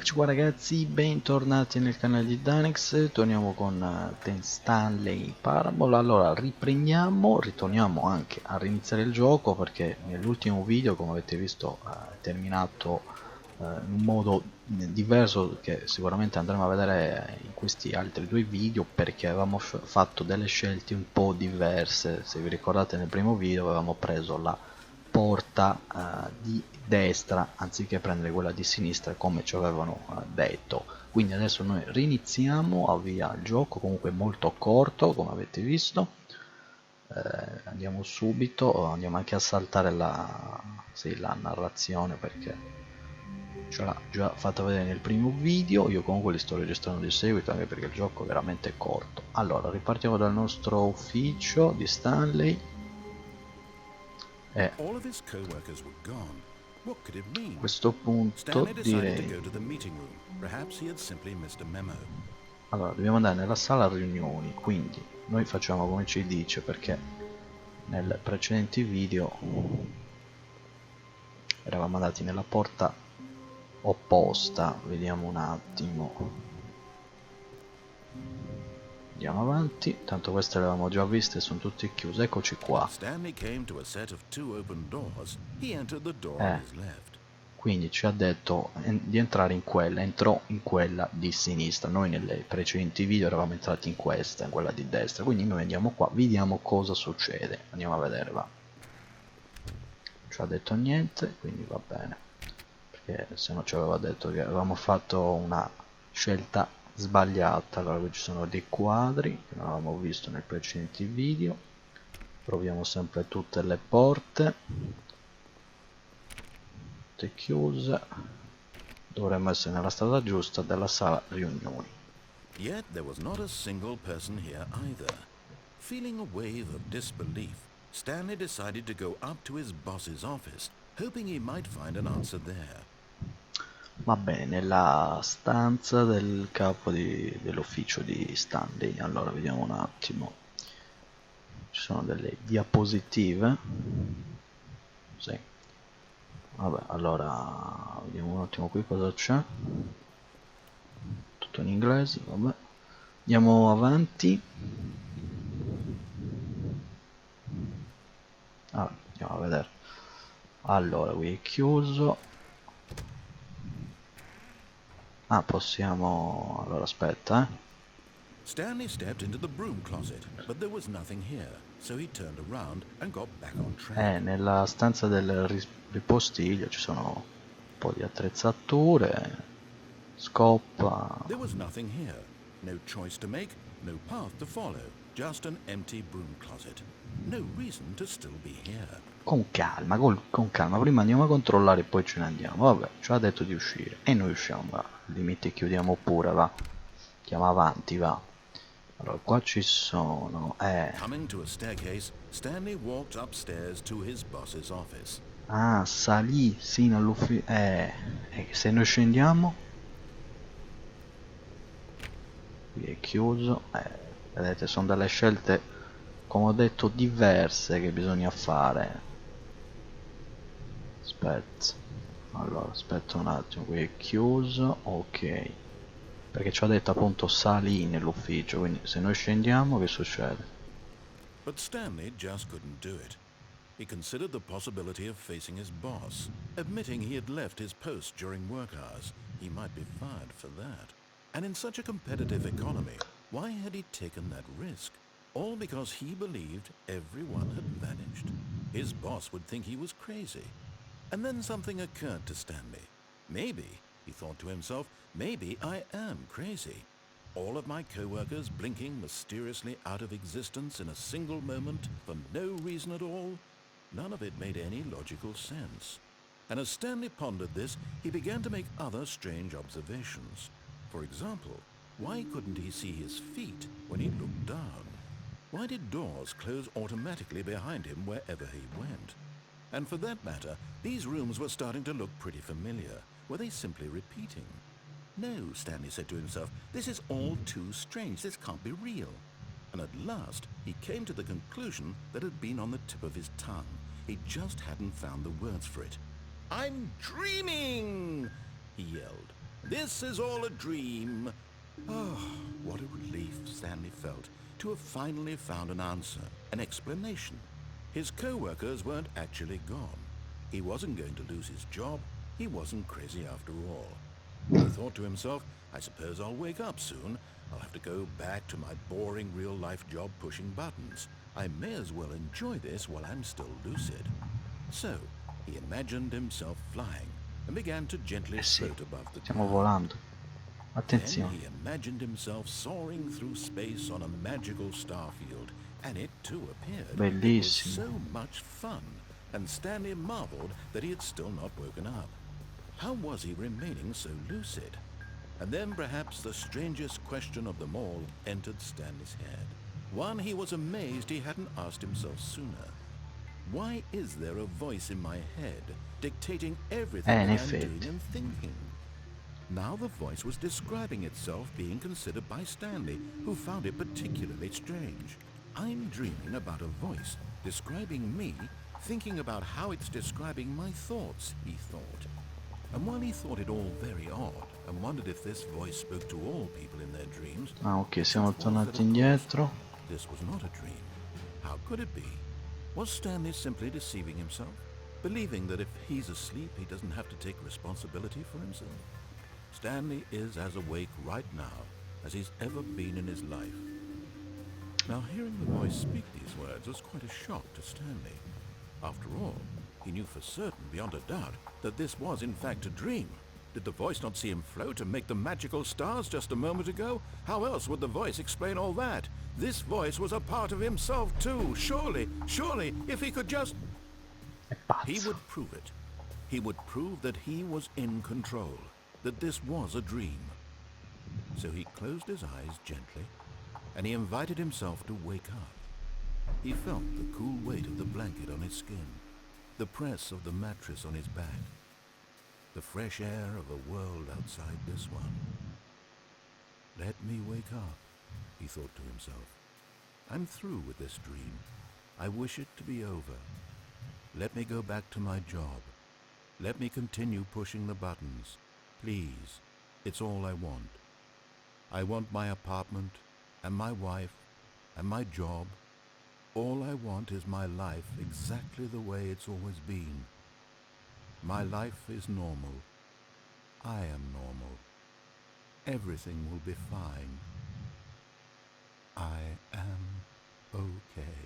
Eccoci qua ragazzi, bentornati nel canale di Danex. Torniamo con Stanley Parable. Allora ritorniamo anche a riniziare il gioco, perché nell'ultimo video, come avete visto, è terminato in un modo diverso, che sicuramente andremo a vedere in questi altri due video, perché avevamo fatto delle scelte un po' diverse. Se vi ricordate, nel primo video avevamo preso la porta di destra anziché prendere quella di sinistra, come ci avevano detto. Quindi adesso noi riniziamo a via il gioco, comunque molto corto come avete visto. Andiamo subito, andiamo anche a saltare la narrazione, perché ce l'ha già fatta vedere nel primo video. Io comunque li sto registrando di seguito, anche perché il gioco è veramente corto. Allora ripartiamo dal nostro ufficio di Stanley. A questo punto direi, allora dobbiamo andare nella sala riunioni, quindi noi facciamo come ci dice, perché nel precedenti video eravamo andati nella porta opposta. Vediamo un attimo, andiamo avanti, tanto queste le avevamo già viste, sono tutte chiuse. Eccoci qua. Quindi ci ha detto di entrare in quella, entrò in quella di sinistra. Noi nei precedenti video eravamo entrati in questa, in quella di destra. Quindi noi andiamo qua, vediamo cosa succede. Andiamo a vedere, va. Non ci ha detto niente, quindi va bene, perché se no ci aveva detto che avevamo fatto una scelta sbagliata. Allora qui ci sono dei quadri che non avevamo visto nei precedenti video. Proviamo sempre tutte le porte, tutte chiuse. Dovremmo essere nella strada giusta della sala riunioni. Yet there was not a single person here either. Feeling a wave of disbelief, Stanley decided to go up to his boss's office, hoping he might find an answer there. Va bene, nella stanza del capo dell'ufficio di Stanley. Allora vediamo un attimo, ci sono delle diapositive. Sì, vabbè, allora vediamo un attimo qui cosa c'è. Tutto in inglese, vabbè. Andiamo avanti. Andiamo a vedere. Allora qui è chiuso. Possiamo, allora aspetta, Stanley stepped into the broom closet, but there was nothing here, so he turned around and got back on track. Nella stanza del ripostiglio ci sono un po' di attrezzature, scoppa. There was nothing here. No choice to make, no path to follow, just an empty broom closet. No reason to still be here. Con calma, con calma, prima andiamo a controllare e poi ce ne andiamo. Vabbè, ci ha detto di uscire e noi usciamo, va. Al limite chiudiamo pure, va. Andiamo avanti, va. Allora, qua ci sono, Coming to a staircase, Stanley walked upstairs to his boss's office. salì sino all'ufficio. Se noi scendiamo, qui è chiuso. Vedete, sono delle scelte, come ho detto, diverse che bisogna fare. Aspetta, allora aspetta un attimo, qui è chiuso, ok, perché ci ha detto appunto salì nell'ufficio, quindi se noi scendiamo che succede? But Stanley just couldn't do it. He considered the possibility of facing his boss, admitting he had left his post during work hours. He might be fired for that. And in such a competitive economy, why had he taken that risk? All because he believed everyone had vanished. His boss would think he was crazy. And then something occurred to Stanley. Maybe, he thought to himself, maybe I am crazy. All of my co-workers blinking mysteriously out of existence in a single moment for no reason at all? None of it made any logical sense. And as Stanley pondered this, he began to make other strange observations. For example, why couldn't he see his feet when he looked down? Why did doors close automatically behind him wherever he went? And for that matter, these rooms were starting to look pretty familiar. Were they simply repeating? No, Stanley said to himself, this is all too strange. This can't be real. And at last, he came to the conclusion that had been on the tip of his tongue. He just hadn't found the words for it. "I'm dreaming!" he yelled. This is all a dream. Oh, what a relief Stanley felt to have finally found an answer, an explanation. His co-workers weren't actually gone. He wasn't going to lose his job. He wasn't crazy after all. He thought to himself, I suppose I'll wake up soon. I'll have to go back to my boring real-life job pushing buttons. I may as well enjoy this while I'm still lucid. So, he imagined himself flying and began to gently Sì, float above the stiamo ground. volando. Then Attenzione. he imagined himself soaring through space on a magical starfield, and it too appeared. It was Bellissimo. so much fun, and Stanley marveled that he had still not woken up. How was he remaining so lucid? And then perhaps the strangest question of them all entered Stanley's head. One he was amazed he hadn't asked himself sooner. Why is there a voice in my head dictating everything In that I'm doing effetti. and thinking? Now the voice was describing itself being considered by Stanley, who found it particularly strange. I'm dreaming about a voice describing me, thinking about how it's describing my thoughts, he thought. And while he thought it all very odd, and wondered if this voice spoke to all people in their dreams, Ah, ok, the siamo truth was that, tornati of course, indietro. this was not a dream. How could it be? Was Stanley simply deceiving himself? Believing that if he's asleep, he doesn't have to take responsibility for himself? Stanley is as awake right now as he's ever been in his life. Now, hearing the voice speak these words was quite a shock to Stanley. After all, he knew for certain, beyond a doubt, that this was in fact a dream. Did the voice not see him float and make the magical stars just a moment ago? How else would the voice explain all that? This voice was a part of himself too. Surely, if he could just... È He pazzo. would prove it. He would prove that he was in control, that this was a dream. So he closed his eyes gently, and he invited himself to wake up. He felt the cool weight of the blanket on his skin, the press of the mattress on his back, the fresh air of a world outside this one. Let me wake up, he thought to himself. I'm through with this dream. I wish it to be over. Let me go back to my job. Let me continue pushing the buttons. Please, it's all I want. I want my apartment, and my wife, and my job. All I want is my life exactly the way it's always been. My life is normal. I am normal. Everything will be fine. I am okay.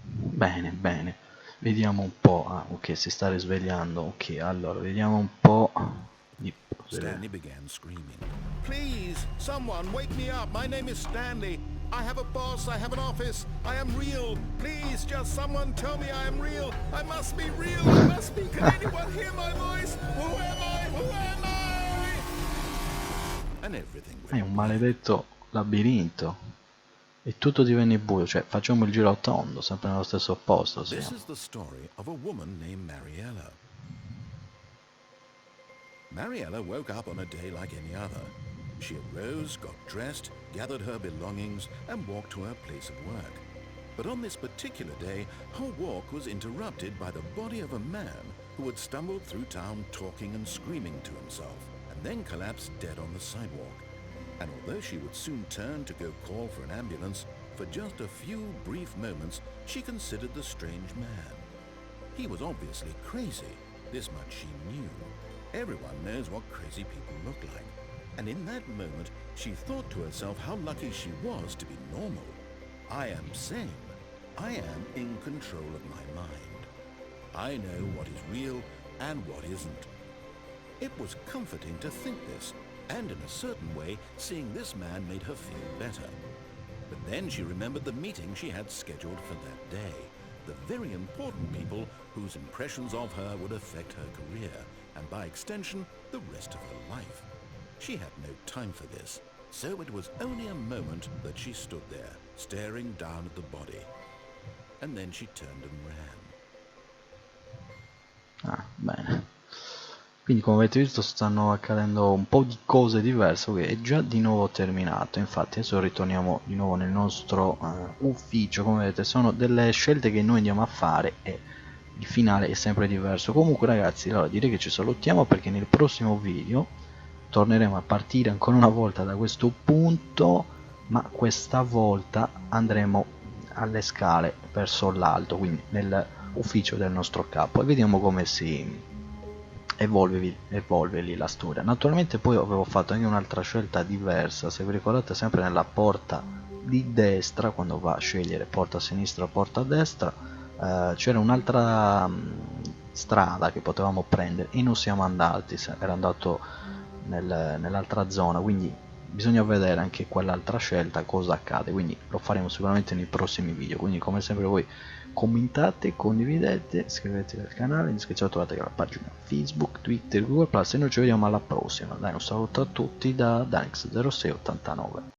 Bene, bene. Vediamo un po'. Ah, ok, si sta risvegliando. Ok, allora, vediamo un po' di... Stanley began screaming. Please, someone, wake me up. My name is Stanley. I have a boss. I have an office. I am real. Please, just someone tell me I am real. I must be real. I must be. Can anyone hear my voice? Who am I? Who am I? And everything È un went black. maledetto labirinto. E tutto divenne buio, cioè facciamo il giro a tondo, sempre nello stesso posto This siamo. is the story of a woman named Mariella. Mariella woke up on a day like any other. She arose, got dressed, gathered her belongings, and walked to her place of work. But on this particular day, her walk was interrupted by the body of a man who had stumbled through town talking and screaming to himself, and then collapsed dead on the sidewalk. And although she would soon turn to go call for an ambulance, for just a few brief moments she considered the strange man. He was obviously crazy, this much she knew. Everyone knows what crazy people look like. And in that moment, she thought to herself how lucky she was to be normal. I am sane. I am in control of my mind. I know what is real and what isn't. It was comforting to think this, and in a certain way, seeing this man made her feel better. But then she remembered the meeting she had scheduled for that day, the very important people whose impressions of her would affect her career, and by extension, the rest of her life. She had no time for this, so it was only a moment that she stood there, staring down at the body. And then she turned and ran. Ah, bene. Quindi come avete visto stanno accadendo un po' di cose diverse, ok, è già di nuovo terminato. Infatti adesso ritorniamo di nuovo nel nostro ufficio. Come vedete sono delle scelte che noi andiamo a fare e il finale è sempre diverso. Comunque ragazzi, allora direi che ci salutiamo, perché nel prossimo video torneremo a partire ancora una volta da questo punto, ma questa volta andremo alle scale verso l'alto, quindi nell'ufficio del nostro capo, e vediamo come si evolve lì la storia. Naturalmente poi avevo fatto anche un'altra scelta diversa, se vi ricordate, sempre nella porta di destra, quando va a scegliere porta a sinistra o porta a destra, c'era un'altra strada che potevamo prendere e non siamo andati, era andato nell'altra zona, quindi bisogna vedere anche quell'altra scelta cosa accade, quindi lo faremo sicuramente nei prossimi video. Quindi come sempre voi commentate, condividete, iscrivetevi al canale, in descrizione trovate la pagina Facebook, Twitter, Google+, e noi ci vediamo alla prossima. Dai, un saluto a tutti da Danix0689.